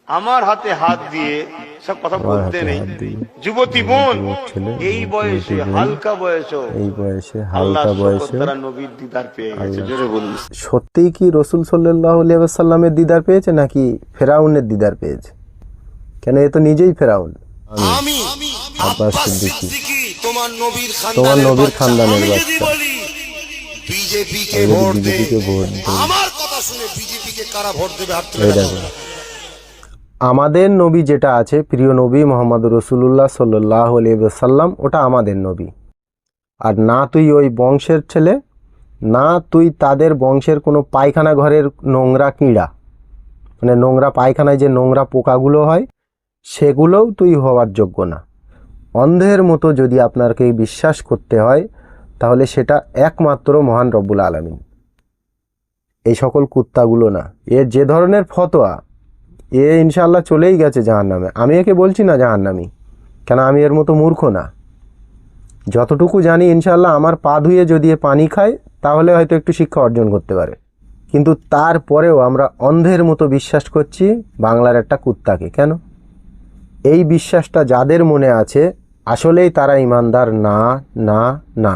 আমার হাতে হাত দিয়ে সব কথা বলতে নেই। যুবতী বোন এই বয়সে হালকা বয়সেও তারা নবীর দিদার পেয়ে গেছে। জোরে বলুন। সত্যিই কি রসুল সাল্লাল্লাহু আলাইহি ওয়াসাল্লামের দিদার পেয়েছে নাকি ফেরাউনের দিদার পেয়েছে? কেন এ তো নিজেই ফেরাউন। আমি আব্বাস সিদ্দিকী তোমার নবীর খানদানের বাচ্চা। বিজেপিকে আমি ভোট দে। বিজেপিকে ভোট দেব। আমার কথা শুনে বিজেপিকে কারা ভোট দেবে? হাত তুলে এই দেখো। দেখো, আমাদের নবী যেটা আছে, প্রিয় নবী মোহাম্মদ রসুল্লাহ সাল্লাল্লাহু আলাইহি ওয়াসাল্লাম, ওটা আমাদের নবী। আর না তুই ওই বংশের ছেলে, না তুই তাদের বংশের কোনো পায়খানা ঘরের নোংরা কিড়া, মানে নোংরা পায়খানায় যে নোংরা পোকাগুলো হয় সেগুলোও তুই হওয়ার যোগ্য না। অন্ধের মতো যদি আপনাকে বিশ্বাস করতে হয় তাহলে সেটা একমাত্র মহান রব্বুল আলামিন, এই সকল কুত্তাগুলো না। এর যে ধরনের ফতোয়া, এ ইনশাআল্লাহ চলেই গেছে জাহান্নামে। আমি একে বলছি না জাহান্নামী, কেন আমি এর মতো মূর্খ না। যতটুকু জানি ইনশাআল্লাহ আমার পা ধুয়ে যদি এ পানি খায় তাহলে হয়তো একটু শিক্ষা অর্জন করতে পারে, কিন্তু তারপরেও আমরা অন্ধের মতো বিশ্বাস করছি বাংলার একটা কুত্তাকে। কেন? এই বিশ্বাসটা যাদের মনে আছে আসলেই তারা ইমানদার না না না।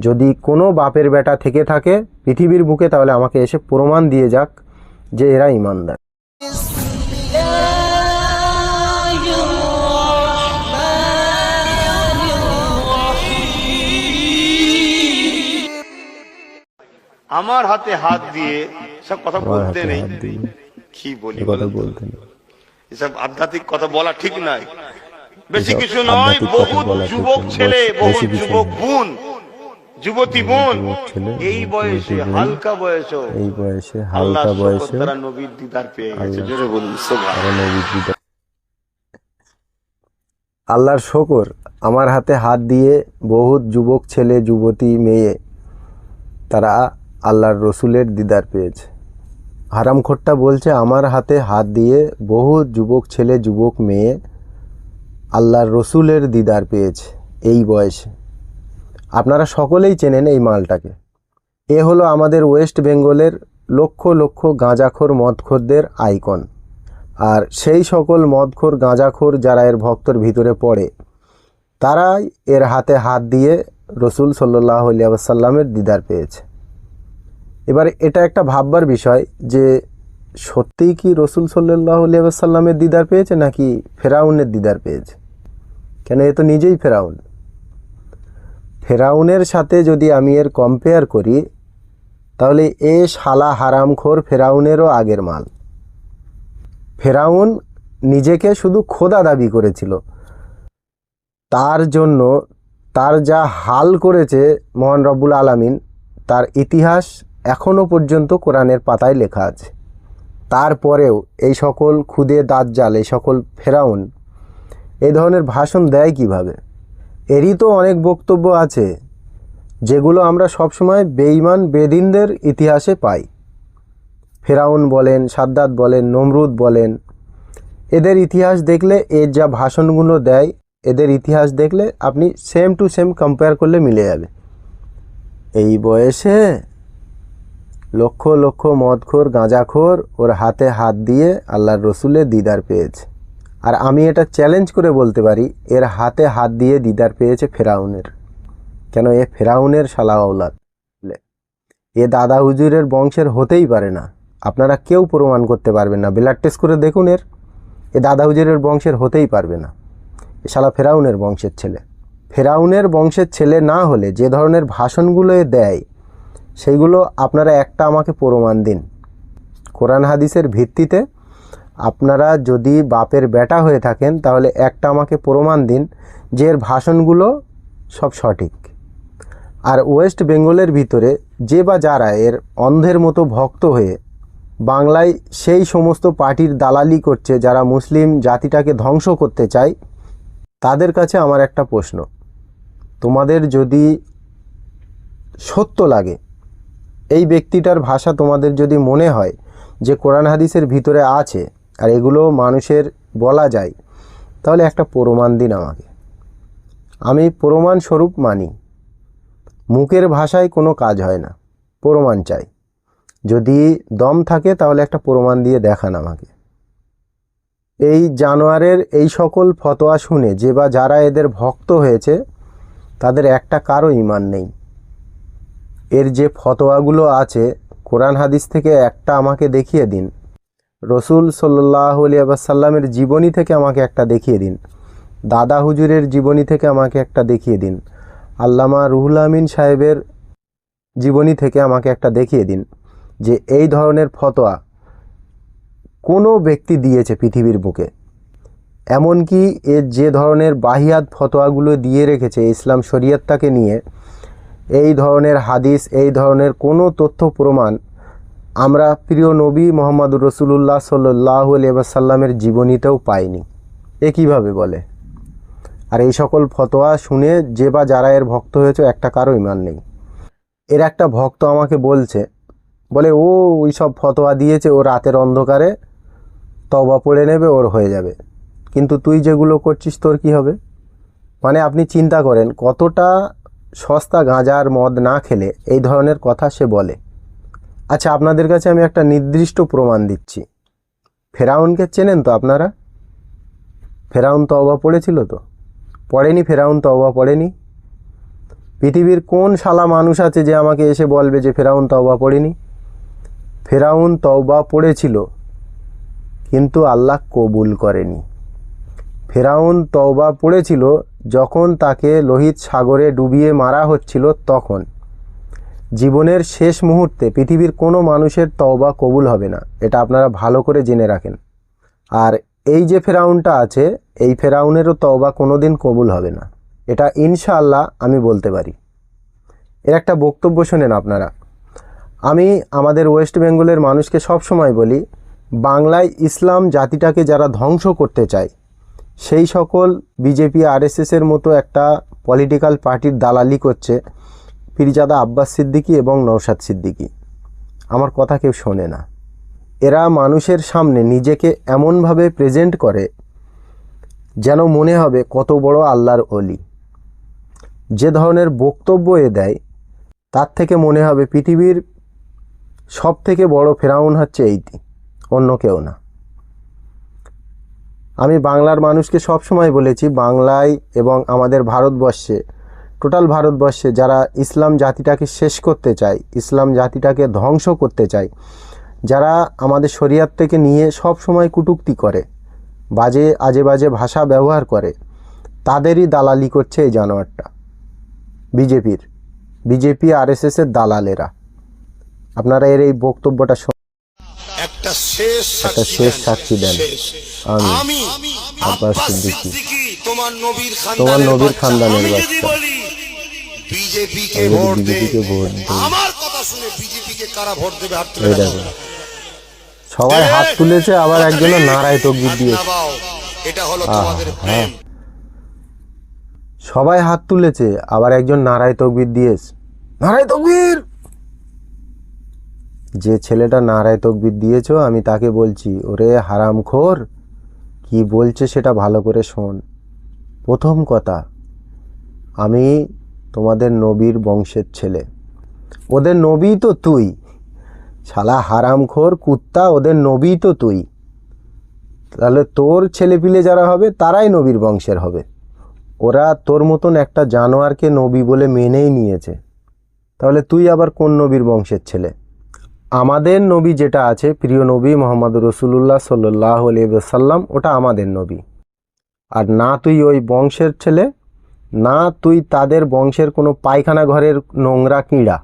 যদি কোনো বাপের বেটা থেকে থাকে পৃথিবীর বুকে, তাহলে আমাকে এসে প্রমাণ দিয়ে যাক যে এরা ইমানদার। আমার হাতে হাত দিয়ে সব কথা বলতে নেই। কি বলি কথা বলতে নেই, এসব আধ্যাত্মিক কথা বলা ঠিক নাই। বেশি এসব কিছু নয়, আধ্যাত্মিক বহু কথা বলা ঠিক যুবক নয়। ছেলে, বহু বেশি কিছু যুবক নয়। বোন, যুবতী বোন ছেলে, এই বয়সে যুবতী বোন, হালকা বয়সেও এই বয়সে আল্লাহ হালকা বয়সে তারা নবীর দিদার পেয়ে গেছে। জোরে বলুন সুবহান। আল্লাহর শকর, আমার হাতে হাত দিয়ে বহুত যুবক ছেলে, যুবতী মেয়ে তারা আল্লাহর রসুলের দিদার পেয়েছে। হারামখোরটা বলছে আমার হাতে হাত দিয়ে বহু যুবক ছেলে, যুবক মেয়ে আল্লাহর রসুলের দিদার পেয়েছে এই বয়সে। আপনারা সকলেই চেনেন এই মালটাকে। এ হলো আমাদের ওয়েস্ট বেঙ্গলের লক্ষ লক্ষ গাঁজাখোর মদখোরদের আইকন। আর সেই সকল মদখোর গাঁজাখোর যারা এর ভক্তর ভিতরে পড়ে, তারাই এর হাতে হাত দিয়ে রসুল সাল্লাল্লাহু আলাইহি ওয়াসাল্লামের দিদার পেয়েছে। এবার এটা একটা ভাববার বিষয় যে সত্যিই কি রসুল সাল্লাল্লাহু আলাইহি ওয়াসাল্লামের দিদার পেয়েছে নাকি ফেরাউনের দিদার পেয়েছে? কেন এ তো নিজেই ফেরাউন। ফেরাউনের সাথে যদি আমি এর কম্পেয়ার করি তাহলে এ শালা হারামখোর ফেরাউনেরও আগের মাল। ফেরাউন নিজেকে শুধু খোদা দাবি করেছিল, তার জন্য তার যা হাল করেছে মহান রব্বুল আলামিন, তার ইতিহাস এখনও পর্যন্ত কোরআনের পাতায় লেখা আছে। তারপরেও এই সকল খুদে দাজ্জাল, এই সকল ফেরাউন এই ধরনের ভাষণ দেয় কিভাবে? এরই তো অনেক বক্তব্য আছে যেগুলো আমরা সবসময় বেঈমান বেদিনদের ইতিহাসে পাই। ফেরাউন বলেন, সাদ্দাত বলেন, নমরুদ বলেন, এদের ইতিহাস দেখলে এর যা ভাষণগুলো দেয়, এদের ইতিহাস দেখলে আপনি সেম টু সেম কম্পেয়ার করলে মিলে যাবে। এই বয়সে লক্ষ লক্ষ মদখোর গাঁজাখোর ওর হাতে হাত দিয়ে আল্লাহর রসুলের দিদার পেয়েছে। আর আমি এটা চ্যালেঞ্জ করে বলতে পারি এর হাতে হাত দিয়ে দিদার পেয়েছে ফেরাউনের। কেন? এ ফেরাউনের শালা আওলাদ, এ দাদা হুজুরের বংশের হতেই পারে না। আপনারা কেউ প্রমাণ করতে পারবেন না, ব্লাড টেস্ট করে দেখুন, এ দাদা হুজুরের বংশের হতেই পারবে না। এ শালা ফেরাউনের বংশের ছেলে। ফেরাউনের বংশের ছেলে না হলে যে ধরনের ভাষণগুলো এ দেয় সেইগুলো আপনারা একটা আমাকে প্রমাণ দিন কোরআন হাদিসের ভিত্তিতে। আপনারা যদি বাপের বেটা হয়ে থাকেন তাহলে একটা আমাকে প্রমাণ দিন যে এর ভাষণগুলো সব সঠিক। আর ওয়েস্ট বেঙ্গলের ভিতরে যে বা যারা এর অন্ধের মতো ভক্ত হয়ে বাংলায় সেই সমস্ত পার্টির দালালি করছে যারা মুসলিম জাতিটাকে ধ্বংস করতে চায়, তাদের কাছে আমার একটা প্রশ্ন, তোমাদের যদি সত্য লাগে, এই ব্যক্তিটার ভাষা তোমাদের যদি মনে হয় যে কোরআন হাদিসের ভিতরে আছে আর এগুলো মানুষের বলা যায়, তাহলে একটা প্রমাণ দিন আমাকে। আমি প্রমাণ স্বরূপ মানি। মুখের ভাষায় কোনো কাজ হয় না, প্রমাণ চাই। যদি দম থাকে তাহলে একটা প্রমাণ দিয়ে দেখান আমাকে। এই জানোয়ারের এই সকল ফতোয়া শুনে যে বা যারা এদের ভক্ত হয়েছে তাদের একটা কারো ঈমান নেই। এর যে ফতোয়াগুলো আছে কোরআন হাদিস থেকে একটা আমাকে দেখিয়ে দিন, রসুল সাল্লাল্লাহু আলাইহি ওয়াসাল্লামের জীবনী থেকে আমাকে একটা দেখিয়ে দিন, দাদা হুজুরের জীবনী থেকে আমাকে একটা দেখিয়ে দিন, আল্লামা রুহুল আমিন সাহেবের জীবনী থেকে আমাকে একটা দেখিয়ে দিন যে এই ধরনের ফতোয়া কোনো ব্যক্তি দিয়েছে পৃথিবীর বুকে। এমনকি এর যে ধরনের বাহিয়াত ফতোয়াগুলো দিয়ে রেখেছে ইসলাম শরীয়তটাকে নিয়ে, এই ধরনের হাদিস, এই ধরনের কোনো তথ্য প্রমাণ আমরা প্রিয় নবী মোহাম্মদুর রসুলুল্লাহ সাল্লাল্লাহু আলাইহি ওয়াসাল্লামের জীবনীতেও পাইনি। এ কীভাবে বলে? আর এই সকল ফতোয়া শুনে যে বা যারা এর ভক্ত হয়েছে একটা কারো ঈমান নেই। এর একটা ভক্ত আমাকে বলে ও ওই সব ফতোয়া দিয়েছে, ও রাতের অন্ধকারে তওবা পড়ে নেবে, ওর হয়ে যাবে। কিন্তু তুই যেগুলো করছিস তোর কি হবে? মানে আপনি চিন্তা করেন কতটা সস্তা গাঁজার মদ না খেলে এই ধরনের কথা সে বলে। আচ্ছা, আপনাদের কাছে আমি একটা নির্দিষ্ট প্রমাণ দিচ্ছি। ফেরাউনকে চেনেন তো আপনারা? ফেরাউন তওবা পড়েছিল তো? পড়েনি? ফেরাউন তওবা পড়েনি? পৃথিবীর কোন শালা মানুষ আছে যে আমাকে এসে বলবে যে ফেরাউন তওবা পড়েনি? ফেরাউন তওবা পড়েছিল, কিন্তু আল্লাহ কবুল করেনি। ফেরাউন তওবা পড়েছিল যখন তাকে লোহিত সাগরে ডুবিয়ে মারা হচ্ছিল, তখন। জীবনের শেষ মুহূর্তে পৃথিবীর কোনো মানুষের তওবা কবুল হবে না, এটা আপনারা ভালো করে জেনে রাখেন। আর এই যে ফেরাউনটা আছে, এই ফেরাউনেরও তওবা কোনো দিন কবুল হবে না, এটা ইনশাআল্লাহ আমি বলতে পারি। এর একটা বক্তব্য শোনেন আপনারা। আমি আমাদের ওয়েস্ট বেঙ্গলের মানুষকে সব সময় বলি, বাংলায় ইসলাম জাতিটাকে যারা ধ্বংস করতে চায় সেই সকল বিজেপি আরএসএসের মতো একটা পলিটিক্যাল পার্টির দালালি করছে পীরজাদা আব্বাস সিদ্দিকী এবং নওশাদ সিদ্দিকী। আমার কথা কেউ শোনে না। এরা মানুষের সামনে নিজেকে এমনভাবে প্রেজেন্ট করে যেন মনে হবে কত বড় আল্লাহর ওলি। যে ধরনের বক্তব্য এ দেয় তার থেকে মনে হবে পৃথিবীর সব থেকে বড় ফেরাউন হচ্ছে এইটি, অন্য কেউ না। আমি বাংলার মানুষকে সব সময় বলেছি, বাংলায় এবং আমাদের ভারতবর্ষে, টোটাল ভারতবর্ষে যারা ইসলাম জাতিটাকে শেষ করতে চায়, ইসলাম জাতিটাকে ধ্বংস করতে চায়, যারা আমাদের শরিয়াত থেকে নিয়ে সব সময় কটূক্তি করে, আজে বাজে ভাষা ব্যবহার করে, তাদেরই দালালি করছে এই জানোয়ারটা, বিজেপি আরএসএসের দালালেরা। আপনারা এর এই বক্তব্যটা একটা শেষ সাক্ষী দেন। আমি আব্বাস সিদ্দিকী, তোমার নবীর খানদানের বাচ্চা। বিজেপিকে ভোট দেবে। আমার কথা শুনে বিজেপিকে কারা ভোট দেবে? হাত তুলে দেখাও। সবাই হাত তুলেছে, আবার একজন নারায় তাকবীর দিয়েছে। এটা হলো তোমাদের প্রেম। সবাই হাত তুলেছে, আবার একজন নারায় তাকবীর দিয়েছে। নারায় তাকবীর! যে ছেলেটা নারায় তাকবীর দিয়েছো, আমি তাকে বলছি, ওরে হারামখোর, কি বলছে সেটা ভালো করে শোন। প্রথম কথা, আমি তোমাদের নবীর বংশের ছেলে, ওদের নবী তো তুই। শালা হারামখোর কুত্তা, ওদের নবী তো তুই। তাহলে তোর ছেলেপিলে যারা হবে তারাই নবীর বংশের হবে। ওরা তোর মতন একটা জানোয়ারকে নবী বলে মেনেই নিয়েছে। তাহলে তুই আবার কোন নবীর বংশের ছেলে? আমাদের নবী যেটা আছে, প্রিয় নবী মোহাম্মদুর রসুলুল্লাহ সাল্লাল্লাহু আলাইহি ওয়াসাল্লাম, ওটা আমাদের নবী। আর না তুই ওই বংশের ছেলে, না তুই তাদের বংশের কোনো পায়খানা ঘরের নোংরা কীড়া,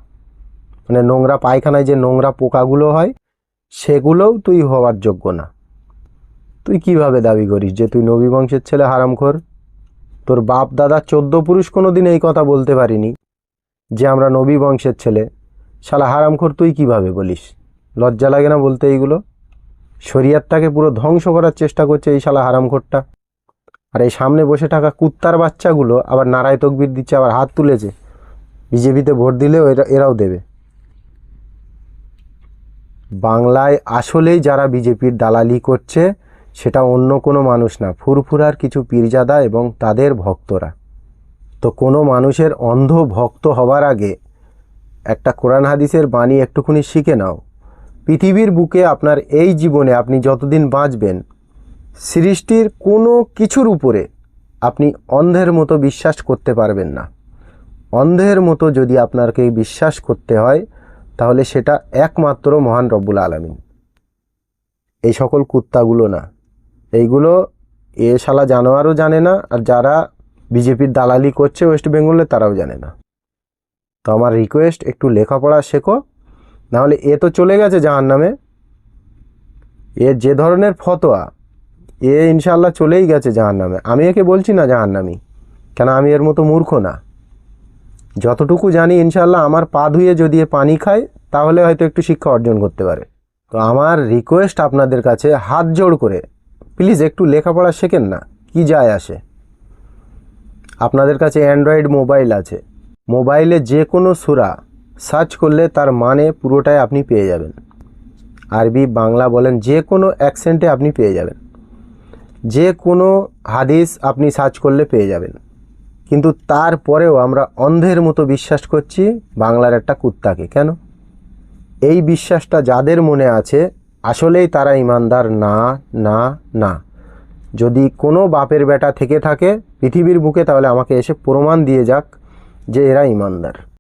মানে নোংরা পায়খানায় যে নোংরা পোকাগুলো হয় সেগুলোও তুই হওয়ার যোগ্য না। তুই কিভাবে দাবি করিস যে তুই নবী বংশের ছেলে? হারামখোর! তোর বাপ দাদা 14 পুরুষ কোনো দিন এই কথা বলতে পারিনি যে আমরা নবী বংশের ছেলে। শালা হারামখোর, তুই কিভাবে বলিস? লজ্জা লাগে না বলতে এইগুলো? শরিয়াতটাকে পুরো ধ্বংস করার চেষ্টা করছে এই শালা হারামখোরটা। আর এই সামনে বসে থাকা কুত্তার বাচ্চাগুলো আবার নারায় তাকবীর দিচ্ছে, আবার হাত তুলেছে। বিজেপিতে ভোট দিলেও এরাও দেবে। বাংলায় আসলেই যারা বিজেপির দালালি করছে সেটা অন্য কোনো মানুষ না, ফুরফুরার কিছু পীরজাদা এবং তাদের ভক্তরা। তো কোনো মানুষের অন্ধ ভক্ত হবার আগে একটা কোরআন হাদিসের বাণী একটুখানি শিখে নাও। পৃথিবীর বুকে আপনার এই জীবনে আপনি যতদিন বাঁচবেন সৃষ্টির কোনো কিছুর উপরে আপনি অন্ধের মতো বিশ্বাস করতে পারবেন না। অন্ধের মতো যদি আপনাকে বিশ্বাস করতে হয় তাহলে সেটা একমাত্র মহান রব্বুল আলামিন, এই সকল কুত্তাগুলো না। এইগুলো এ শালা জানোয়ারও জানে না, আর যারা বিজেপির দালালি করছে ওয়েস্ট বেঙ্গলে তারাও জানে না। তো আমার রিকোয়েস্ট, একটু লেখাপড়া শেখো, নাহলে এ তো চলে গেছে জাহান্নামে। এর যে ধরনের ফতোয়া, এ ইনশাআল্লাহ চলেই গেছে জাহান্নামে। আমি একে বলছি না জাহান্নামি, কেন আমি এর মতো মূর্খ না। যতটুকু জানি ইনশাআল্লাহ আমার পা ধুয়ে যদি এ পানি খায় তাহলে হয়তো একটু শিক্ষা অর্জন করতে পারে। তো আমার রিকোয়েস্ট আপনাদের কাছে হাত জোড় করে, প্লিজ একটু লেখাপড়া শেখেন না, কি যায় আসে। আপনাদের কাছে অ্যান্ড্রয়েড মোবাইল আছে, মোবাইলে যে কোনো সূরা সার্চ করলে তার মানে পুরোটাই আপনি পেয়ে যাবেন। আরবি বাংলা বলেন, যে কোনো অ্যাকসেন্টে আপনি পেয়ে যাবেন। যে কোনো হাদিস আপনি সার্চ করলে পেয়ে যাবেন। কিন্তু তারপরেও আমরা অন্ধের মতো বিশ্বাস করছি বাংলার একটা কুত্তাকে। কেন? এই বিশ্বাসটা যাদের মনে আছে আসলেই তারা ইমানদার না না না। যদি কোনো বাপের বেটা থেকে থাকে পৃথিবীর বুকে, তাহলে আমাকে এসে প্রমাণ দিয়ে যাক যে এরা ইমানদার।